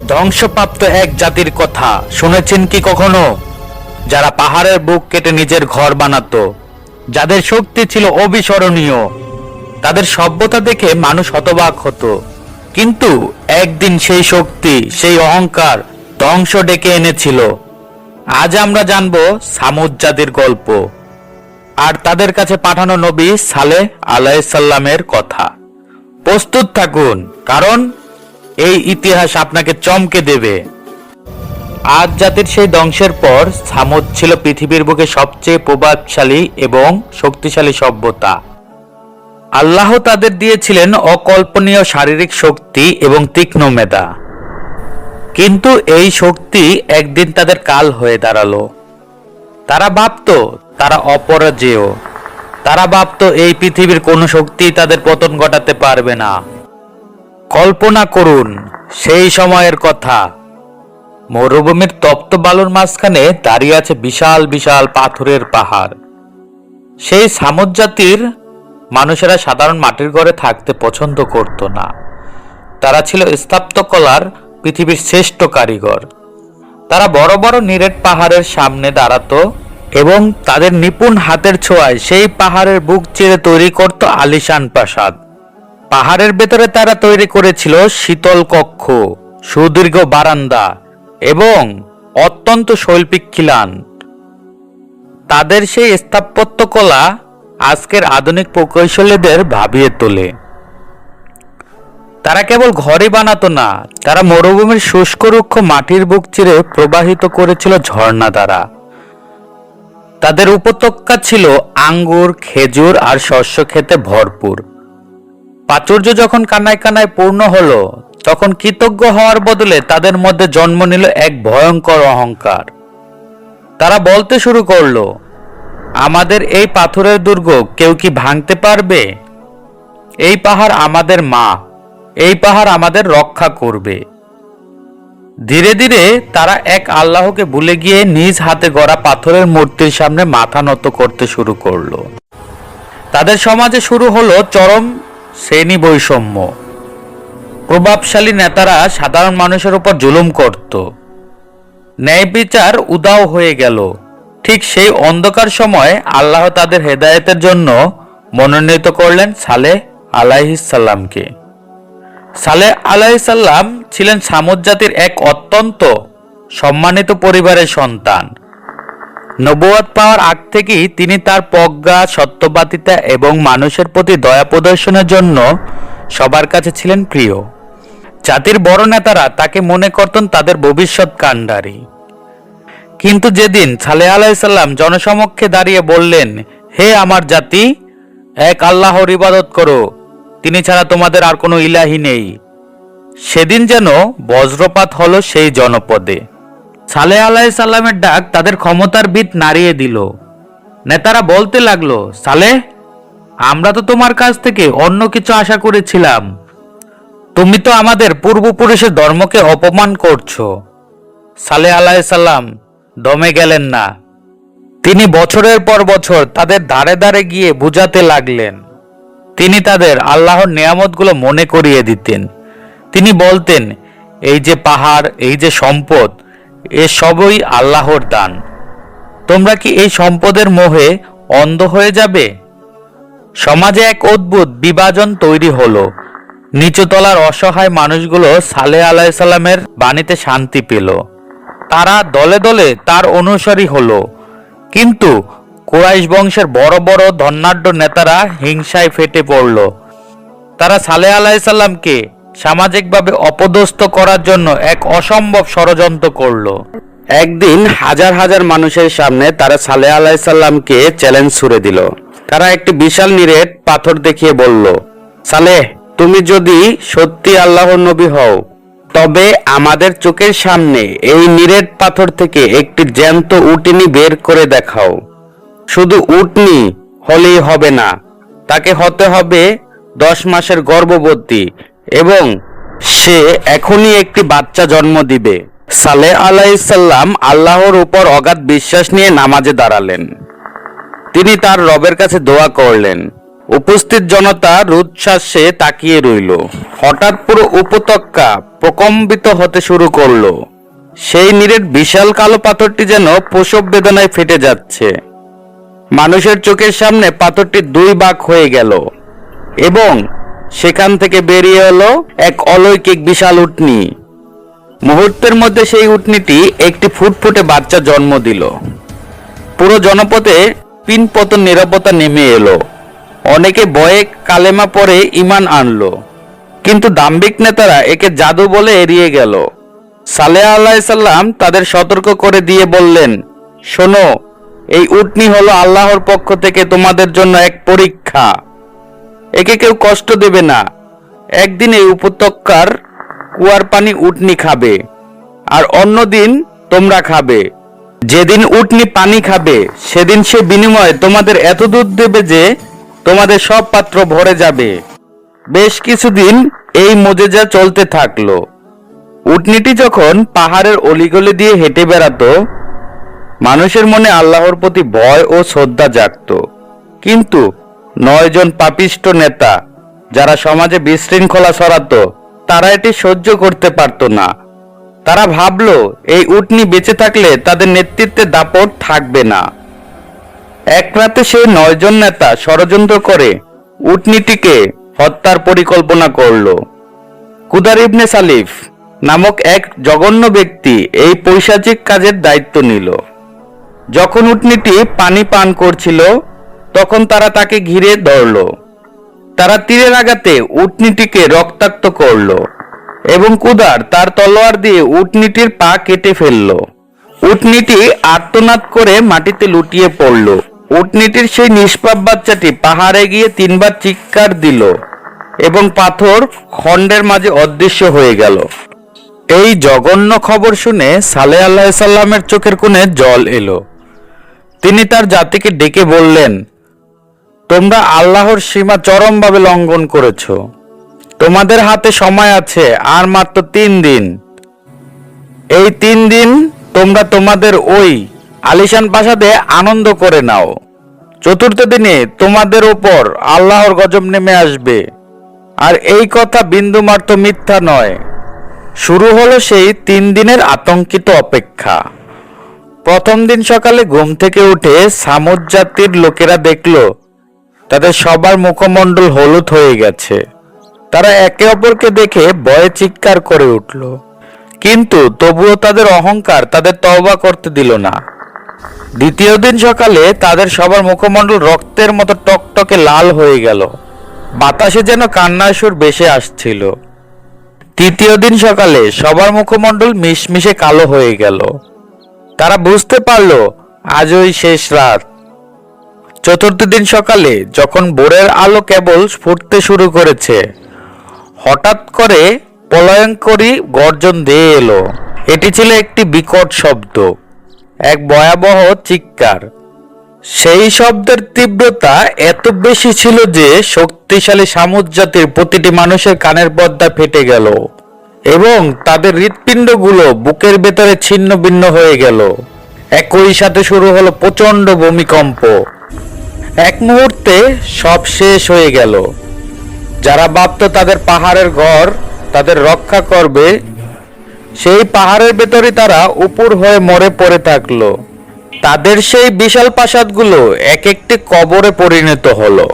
ধ্বংসপ্রাপ্ত এক জাতির কথা শুনেছেন কি কখনো? যারা পাহাড়ের বুক কেটে নিজের ঘর বানাতো, যাদের শক্তি ছিল অবিস্মরণীয়। তাদের সভ্যতা দেখে মানুষ হতবাক হতো, কিন্তু একদিন সেই শক্তি, সেই অহংকার ধ্বংস ডেকে এনেছিল। আজ আমরা জানবো সামুদ জাতির গল্প আর তাদের কাছে পাঠানো নবী সালেহ আলাইহিস সালামের কথা। প্রস্তুত থাকুন, কারণ এই ইতিহাস আপনাকে চমকে দেবে। আদ জাতির সেই ধ্বংসের পর সামুদ ছিল পৃথিবীর বুকে সবচেয়ে প্রভাবশালী এবং শক্তিশালী সভ্যতা। আল্লাহ তাদের দিয়েছিলেন অকল্পনীয় শারীরিক শক্তি এবং তীক্ষ্ণ মেধা, কিন্তু এই শক্তি একদিন তাদের কাল হয়ে দাঁড়ালো। তারা ভাবতো তারা অপরাজেয়, তারা ভাবতো এই পৃথিবীর কোনো শক্তি তাদের পতন ঘটাতে পারবে না। কল্পনা করুন সেই সময়ের কথা। মরুভূমির তপ্ত বালুর মাঝখানে দাঁড়িয়ে আছে বিশাল বিশাল পাথরের পাহাড়। সেই সামুদ জাতির মানুষেরা সাধারণ মাটির ঘরে থাকতে পছন্দ করত না। তারা ছিল স্থাপত্যকলার পৃথিবীর শ্রেষ্ঠ কারিগর। তারা বড় বড় নিরেট পাহাড়ের সামনে দাঁড়াতো এবং তাদের নিপুণ হাতের ছোঁয়ায় সেই পাহাড়ের বুক চিরে তৈরি করত আলিশান প্রাসাদ। পাহাড়ের ভেতরে তারা তৈরি করেছিল শীতল কক্ষ, সুদীর্ঘ বারান্দা এবং অত্যন্ত শৈল্পিক খিলান। তাদের সেই স্থাপত্যকলা আজকের আধুনিক প্রকৌশলীদের ভাবিয়ে তোলে। তারা কেবল ঘরই বানাতো না, তারা মরুভূমির শুষ্ক রুক্ষ মাটির বুক চিরে প্রবাহিত করেছিল ঝর্ণা দ্বারা। তাদের উপত্যকা ছিল আঙ্গুর, খেজুর আর শস্য খেতে ভরপুর। প্রাচুর্য যখন কানায় কানায় পূর্ণ হলো, তখন কৃতজ্ঞ হওয়ার বদলে তাদের মধ্যে জন্ম নিল এক ভয়ঙ্কর অহংকার। তারা বলতে শুরু করলো, আমাদের এই পাথরের দুর্গ কেউ কি ভাঙতে পারবে? এই পাহাড় আমাদের মা, এই পাহাড় আমাদের রক্ষা করবে। ধীরে ধীরে তারা এক আল্লাহকে ভুলে গিয়ে নিজ হাতে গড়া পাথরের মূর্তির সামনে মাথা নত করতে শুরু করলো। তাদের সমাজে শুরু হলো চরম শ্রেণী বৈষম্য। প্রভাবশালী নেতারা সাধারণ মানুষের উপর জুলুম করত। ন্যায় বিচার উধাও হয়ে গেল। ঠিক সেই অন্ধকার সময় আল্লাহ তাদের হেদায়েতের জন্য মনোনীত করলেন সালেহ আলাইহিস সালামকে। সালেহ আলাইহিস সালাম ছিলেন সামুদ জাতির এক অত্যন্ত সম্মানিত পরিবারের সন্তান। নবুয়ত পাওয়ার আগ থেকেই তিনি তার প্রজ্ঞা, সত্যবাদিতা এবং মানুষের প্রতি দয়া প্রদর্শনের জন্য সবার কাছে ছিলেন প্রিয়। জাতির বড় নেতারা তাকে মনে করতেন তাদের ভবিষ্যৎ কাণ্ডারী। কিন্তু যেদিন সালেহ আলাইহিস সালাম জনসমক্ষে দাঁড়িয়ে বললেন, হে আমার জাতি, এক আল্লাহর ইবাদত করো, তিনি ছাড়া তোমাদের আর কোনো ইলাহি নেই, সেদিন যেন বজ্রপাত হলো সেই জনপদে। সালেহ আলাইহিস সালামের ডাক তাদের ক্ষমতার ভিত নাড়িয়ে দিল। নেতারা বলতে লাগলো, সালেহ, আমরা তো তোমার কাছ থেকে অন্য কিছু আশা করেছিলাম। তুমি তো আমাদের পূর্বপুরুষের ধর্মকে অপমান করছো। সালেহ আলাইহিস সালাম দমে গেলেন না। তিনি বছরের পর বছর তাদের ধারে ধারে গিয়ে বুঝাতে লাগলেন। তিনি তাদের আল্লাহর নিয়ামতগুলো মনে করিয়ে দিতেন। তিনি বলতেন, এই যে পাহাড়, এই যে সম্পদ, এ সবই আল্লাহর দান। তোমরা কি এই সম্পদের মোহে অন্ধ হয়ে যাবে? সমাজে এক অদ্ভুত বিভাজন তৈরি হলো। নিচুতলার অসহায় মানুষগুলো সালেহ আলাইহিস সালামের বাণীতে শান্তি পেল। তারা দলে দলে তার অনুসারী হলো। কিন্তু কুরাইশ বংশের বড় বড় ধনাঢ্য নেতারা হিংসায় ফেটে পড়ল। তারা সালেহ আলাইহিস সালামকে সামাজিকভাবে অপদস্থ করার জন্য এক অসম্ভব ষড়যন্ত্র করল। একদিন হাজার হাজার মানুষের সামনে তারা সালেহ আলাইহিস সালামকে চ্যালেঞ্জ ছুড়ে দিল। তারা একটি বিশাল নিরেট পাথর দেখিয়ে বলল, সালেহ, তুমি যদি সত্যি আল্লাহর নবী হও, তবে আমাদের চোখের সামনে এই নিরেট পাথর থেকে একটি জ্যান্ত উটনী বের করে দেখাও। শুধু উটনী হলেই হবে না, তাকে হতে হবে 10 মাসের গর্ভবতী এবং সে এখনই একটি বাচ্চা জন্ম দিবে। সালেহ আলাইহিস সালাম আল্লাহর উপর অগাধ বিশ্বাস নিয়ে নামাজে দাঁড়ালেন। তিনি তার রবের কাছে দোয়া করলেন, উপস্থিত জনতা রুদ্ধশ্বাসে তাকিয়ে রইল। হঠাৎ পুরো উপত্যকা প্রকম্পিত হতে শুরু করলো। সেই নিরেট বিশাল কালো পাথরটি যেন প্রসব বেদনায় ফেটে যাচ্ছে। মানুষের চোখের সামনে পাথরটি দুই ভাগ হয়ে গেল এবং সেখান থেকে বেরিয়ে এলো এক অলৌকিক বিশাল উটনী। মুহূর্তের মধ্যে সেই উটনীটি একটি ফুটফুটে বাচ্চা জন্ম দিল। পুরো জনপদে পিনপতন নীরবতা নেমে এলো। অনেকে ভয়ে কালেমা পড়ে ঈমান আনলো, কিন্তু দাম্ভিক নেতারা একে জাদু বলে এড়িয়ে গেল। সালেহ আলাইহিস সালাম তাদের সতর্ক করে দিয়ে বললেন, শোনো, এই উটনী হলো আল্লাহর পক্ষ থেকে তোমাদের জন্য এক পরীক্ষা। একে কেউ কষ্ট দেবে না। একদিন এই উপত্যকার কুয়ার পানি উটনী খাবে, আর অন্যদিন তোমরা খাবে। যেদিন উটনী পানি খাবে সেদিন সে বিনিময়ে তোমাদের এত দুধ দেবে যে তোমাদের সব পাত্র ভরে যাবে। বেশ কিছুদিন এই মোজেজা চলতে থাকলো। উটনীটি যখন পাহাড়ের অলিগলি দিয়ে হেঁটে বেড়াতো, মানুষের মনে আল্লাহর প্রতি ভয় ও শ্রদ্ধা জাগত। কিন্তু 9 জন পাপিষ্ট নেতা, যারা সমাজে বিশৃঙ্খলা ছড়াতো, তারা এটি সহ্য করতে পারত না। তারা ভাবলো এই উটনী বেঁচে থাকলে তাদের নেতৃত্বে দাপট থাকবে না। এক রাতে সেই 9 জন নেতা ষড়যন্ত্র করে উটনীটিকে হত্যার পরিকল্পনা করলো। কুদার ইবনে সালিফ নামক এক জঘন্য ব্যক্তি এই পৈশাচিক কাজের দায়িত্ব নিল। যখন উটনীটি পানি পান করছিল, তখন তারা তাকে ঘিরে ধরল। তারা তীরের আঘাতে উটনীটিকে রক্তাক্ত করল এবং কুদার তার তলোয়ার দিয়ে উটনীটির পা কেটে ফেলল। উটনীটি আর্তনাদ করে মাটিতে লুটিয়ে পড়ল। উটনীটির সেই নিষ্পাপ বাচ্চাটি পাহাড়ে গিয়ে 3 বার চিৎকার দিল এবং পাথর খণ্ডের মাঝে অদৃশ্য হয়ে গেল। এই জঘন্য খবর শুনে সালেহ আলাইহিস সালামের চোখের কোণে জল এলো। তিনি তার জাতিকে ডেকে বললেন, তোমরা আল্লাহর সীমা চরমভাবে লঙ্ঘন করেছো। তোমাদের হাতে সময় আছে আর মাত্র 3 দিন। এই 3 দিন তোমরা তোমাদের ওই আলিশান প্রাসাদে আনন্দ করে নাও। 4র্থ দিনে তোমাদের উপর আল্লাহর গজব নেমে আসবে। আর এই কথা বিন্দুমাত্র মিথ্যা নয়। শুরু হলো সেই 3 দিনের আতঙ্কিত অপেক্ষা। প্রথম দিন সকালে ঘুম থেকে উঠে সামুদ জাতির লোকেরা দেখল তাদের সবার মুখমণ্ডল হলুদ হয়ে গেছে। তারা একে অপরকে দেখে ভয়ে চিৎকার করে উঠল, কিন্তু তবুও তাদের অহংকার তাদের তওবা করতে দিল না। দ্বিতীয় দিন সকালে তাদের সবার মুখমণ্ডল রক্তের মতো টকটকে লাল হয়ে গেল। বাতাসে যেন কান্নার সুর ভেসে আসছিল। তৃতীয় দিন সকালে সবার মুখমণ্ডল মিশমিশে কালো হয়ে গেল। তারা বুঝতে পারল আজই শেষ রাত। 4র্থ দিন সকালে যখন ভোরের আলো কেবল ফুটতে শুরু করেছে, হঠাৎ করে প্রলয়ঙ্করী গর্জন দিয়ে এলো। এটি ছিল একটি বিকট শব্দ, এক ভয়াবহ চিৎকার। সেই শব্দের তীব্রতা এত বেশি ছিল যে শক্তিশালী সামুদ জাতির প্রতিটি মানুষের কানের পর্দা ফেটে গেল এবং তাদের হৃৎপিণ্ডগুলো বুকের ভেতরে ছিন্ন ভিন্ন হয়ে গেল। একই সাথে শুরু হলো প্রচন্ড ভূমিকম্প। এক মুহূর্তে সব শেষ হয়ে গেল। যারা ভাবত তাদের পাহাড়ের ঘর তাদের রক্ষা করবে, সেই পাহাড়ের ভেতরে তারা উপুর হয়ে মরে পড়ে থাকলো। তাদের সেই বিশাল প্রাসাদগুলো এক একটি কবরে পরিণত হলো।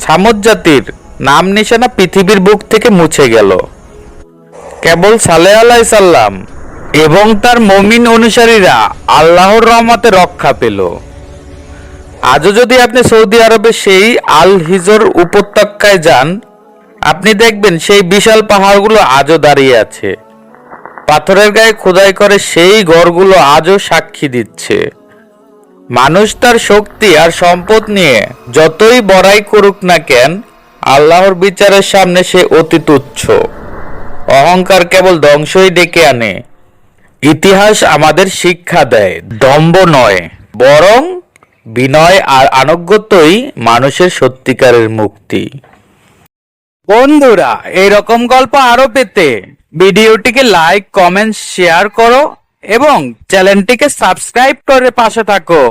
সামুদ জাতির নাম নিশানা পৃথিবীর বুক থেকে মুছে গেল। কেবল সালেহ আলাইহিস সালাম এবং তার মুমিন অনুসারীরা আল্লাহর রহমতে রক্ষা পেল। আজও যদি আপনি সৌদি আরবের সেই আল হিজর উপত্যকায় যান, আপনি দেখবেন সেই বিশাল পাহাড়গুলো আজও দাঁড়িয়ে আছে। পাথরের গায়ে খোদাই করে সেই ঘরগুলো আজও সাক্ষী দিচ্ছে। মানুষ তার শক্তি আর সম্পদ নিয়ে যতই বড়াই করুক না কেন, আল্লাহর বিচারের সামনে সে অতি তুচ্ছ। অহংকার কেবল ধ্বংসই ডেকে আনে। ইতিহাস আমাদের শিক্ষা দেয়, দম্ভ নয়, বরং বিনয় আর আনুগত্যই মানুষের সত্যিকারের মুক্তি। বন্ধুরা, এরকম গল্প আরো পেতে ভিডিওটিকে লাইক, কমেন্ট, শেয়ার করো এবং চ্যানেলটিকে সাবস্ক্রাইব করে পাশে থাকো।